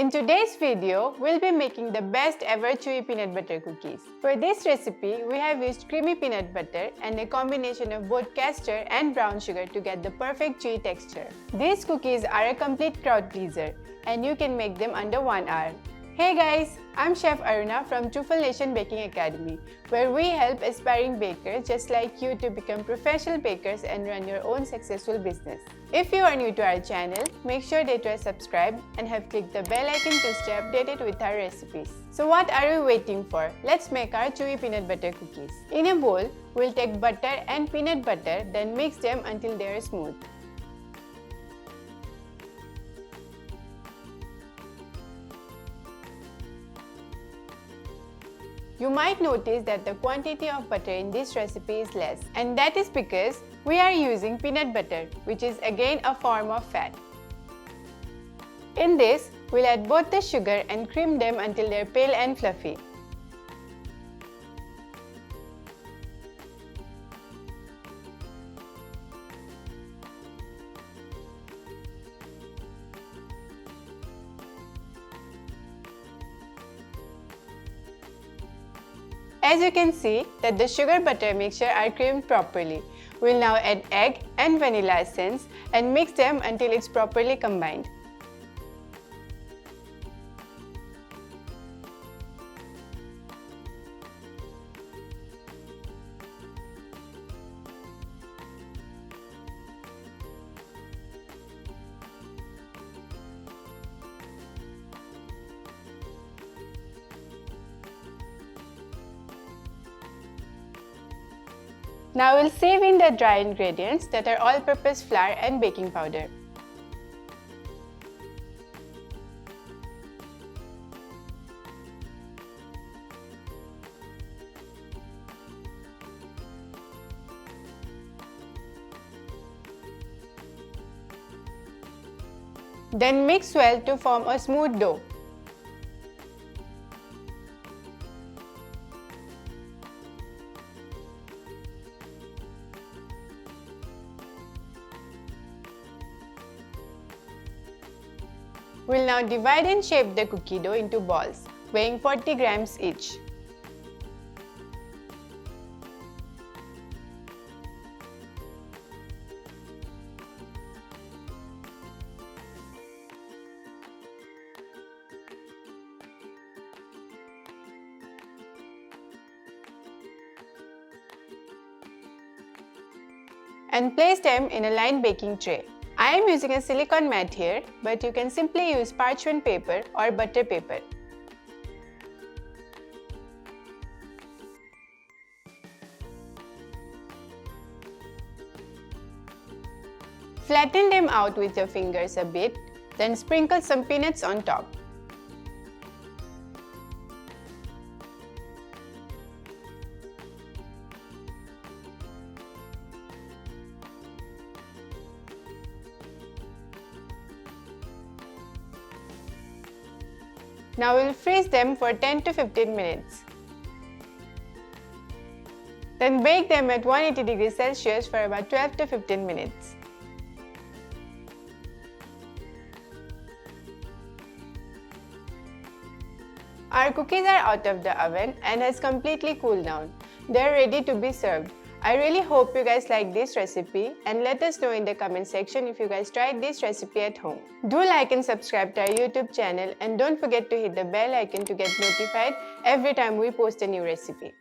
In today's video, we'll be making the best ever chewy peanut butter cookies. For this recipe, we have used creamy peanut butter and a combination of both castor and brown sugar to get the perfect chewy texture. These cookies are a complete crowd pleaser and you can make them under 1 hour. Hey guys, I'm Chef Aruna from Truffle Nation Baking Academy, where we help aspiring bakers just like you to become professional bakers and run your own successful business. If you are new to our channel, make sure that you are subscribed and have clicked the bell icon to stay updated with our recipes. So what are we waiting for? Let's make our chewy peanut butter cookies. In a bowl, we'll take butter and peanut butter, then mix them until they are smooth. You might notice that the quantity of butter in this recipe is less, and that is because we are using peanut butter, which is again a form of fat. In this, we'll add both the sugar and cream them until they're pale and fluffy. As you can see that the sugar butter mixture are creamed properly. We'll now add egg and vanilla essence and mix them until it's properly combined. Now we'll sieve in the dry ingredients that are all-purpose flour and baking powder. Then mix well to form a smooth dough. We'll now divide and shape the cookie dough into balls, weighing 40 grams each. And place them in a lined baking tray. I am using a silicone mat here, but you can simply use parchment paper or butter paper. Flatten them out with your fingers a bit, then sprinkle some peanuts on top. Now we'll freeze them for 10 to 15 minutes. Then bake them at 180 degrees Celsius for about 12 to 15 minutes. Our cookies are out of the oven and has completely cooled down. They're ready to be served. I really hope you guys like this recipe and let us know in the comment section if you guys tried this recipe at home. Do like and subscribe to our YouTube channel and don't forget to hit the bell icon to get notified every time we post a new recipe.